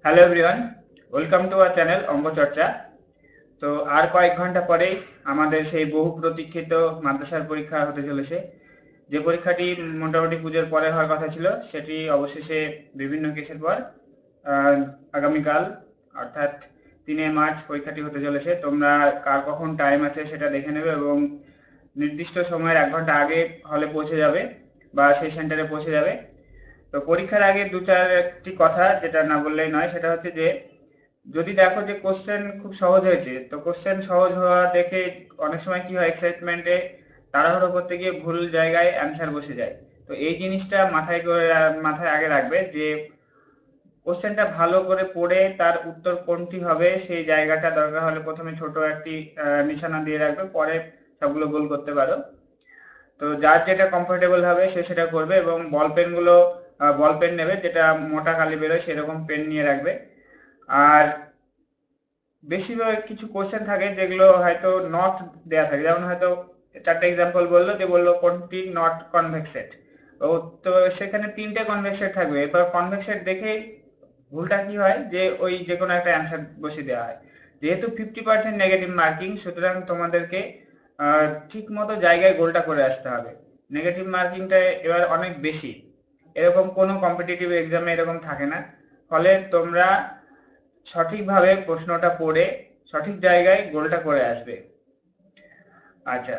Hello everyone, welcome to our channel অঙ্ক চর্চা। তো আর কয়েক ঘন্টা পরেই আমাদের সেই বহু প্রতীক্ষিত মাদ্রাসার পরীক্ষা হতে চলেছে। যে পরীক্ষাটি মোটামুটি পুজোর পরে হওয়ার কথা ছিল, সেটি অবশেষে বিভিন্ন কেসের পর আহ, আগামীকাল অর্থাৎ 3 মার্চ পরীক্ষাটি হতে চলেছে। তোমরা কার কখন টাইম আছে সেটা দেখে নেবে এবং নির্দিষ্ট সময়ের 1 ঘন্টা আগে হলে পৌঁছে যাবে বা সেই সেন্টারে পৌঁছে যাবে। তো পরীক্ষার আগে দু চারটি কথা যেটা না বললেই নয়, সেটা হচ্ছে যে যদি দেখো যে কোশ্চেন খুব সহজ হয়েছে, তো কোশ্চেন সহজ হওয়া দেখে অনেক সময় কি হয়, এক্সাইটমেন্টে তাড়াহুড়ো করতে গিয়ে ভুল জায়গায় অ্যান্সার বসে যায়। তো এই জিনিসটা মাথায় আগে রাখবে যে কোশ্চেনটা ভালো করে পড়ে তার উত্তর কোনটি হবে সেই জায়গাটা দরকার হলে প্রথমে ছোট একটি নিশানা দিয়ে রাখবে, পরে সবগুলো গোল করতে পারো। তো যার যেটা কমফোর্টেবল হবে সে সেটা করবে এবং বল পেন নেবে, যেটা মোটা কালি বেরোয় সেরকম পেন নিয়ে রাখবে। আর বেশিরভাগ কিছু কোশ্চেন থাকে যেগুলো হয়তো নট দেয়া থাকে, যেমন হয়তো 4টে এক্সাম্পল বললো, যে বললো কোনটি নট কনভেক্সেড। ও, তো সেখানে 3টে কনভেক্সেড থাকবে। এবার কনভেক্সেড দেখেই ভুলটা কি হয় যে ওই যে কোনো একটা অ্যান্সার বসিয়ে দেওয়া হয়। যেহেতু 50% নেগেটিভ মার্কিং, সুতরাং তোমাদেরকে ঠিক মতো জায়গায় গোলটা করে আসতে হবে। নেগেটিভ মার্কিংটা এবার অনেক বেশি, এরকম কোনো কম্পিটিটিভ এক্সামে এরকম থাকে না। ফলে তোমরা সঠিকভাবে প্রশ্নটা পড়ে সঠিক জায়গায় গোলটা করে আসবে। আচ্ছা,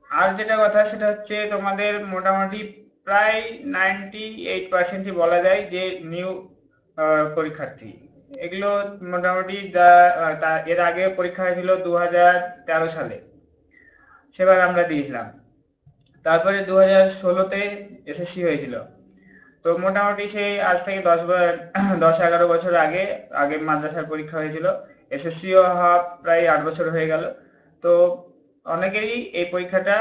আর যেটা কথা সেটা হচ্ছে তোমাদের মোটামুটি প্রায় 98%ই বলা যায় যে নিউ পরীক্ষার্থী। এগুলো মোটামুটি যা এর আগে পরীক্ষা হয়েছিল 2013 সালে, সেবার আমরা দিয়েছিলাম। তারপরে 2016-তে এসএসসি হয়েছিল। তো মোটামুটি সেই আজ থেকে 10-11 বছর আগে আগে মাদ্রাসার পরীক্ষা হয়েছিল। এসএসসিও হওয়া প্রায় 8 বছর হয়ে গেল। তো অনেকেরই এই পরীক্ষাটা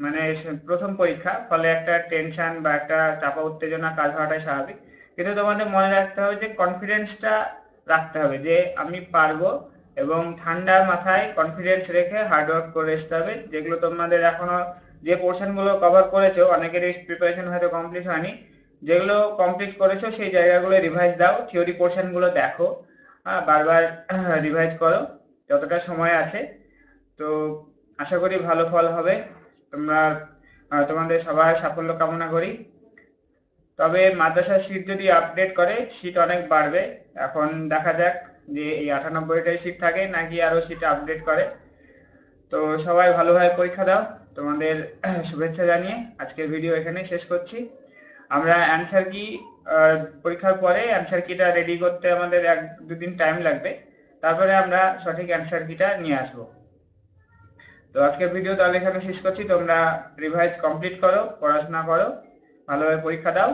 মানে প্রথম পরীক্ষা, ফলে একটা টেনশন বা একটা চাপা উত্তেজনা কাজ হওয়াটাই স্বাভাবিক। কিন্তু তোমাদের মনে রাখতে হবে যে কনফিডেন্সটা রাখতে হবে যে আমি পারবো, এবং ঠান্ডা মাথায় কনফিডেন্স রেখে হার্ডওয়ার্ক করে আসতে হবে। যেগুলো তোমাদের এখনো যে পোর্শনগুলো কভার করেছো, অনেকেরই প্রিপারেশন হয়তো কমপ্লিট হয়নি, যেগুলো কমপ্লিট করেছো সেই জায়গাগুলো রিভাইজ দাও, থিওরি পোর্শনগুলো দেখো, বারবার রিভাইজ করো যতটা সময় আছে। তো আশা করি ভালো ফল হবে। তোমরা তোমাদের সবার সাফল্য কামনা করি। তবে মাদ্রাসার সিট যদি আপডেট করে, সিট অনেক বাড়বে। এখন দেখা যাক যে এই 98টাই সিট থাকে নাকি আরো সিট আপডেট করে। তো সবাই ভালোভাবে পরীক্ষা দাও। তোমাদের শুভেচ্ছা জানিয়ে আজকের ভিডিও এখানে শেষ করছি। আমরা অ্যান্সার কি পরীক্ষার পরে অ্যান্সার কিটা রেডি করতে আমাদের 1-2 দিন টাইম লাগবে। তারপরে আমরা সঠিক অ্যান্সার কিটা নিয়ে আসবো। তো আজকের ভিডিও তাহলে এখানে শেষ করছি। তোমরা রিভাইজ কমপ্লিট করো, পড়াশোনা করো, ভালোভাবে পরীক্ষা দাও।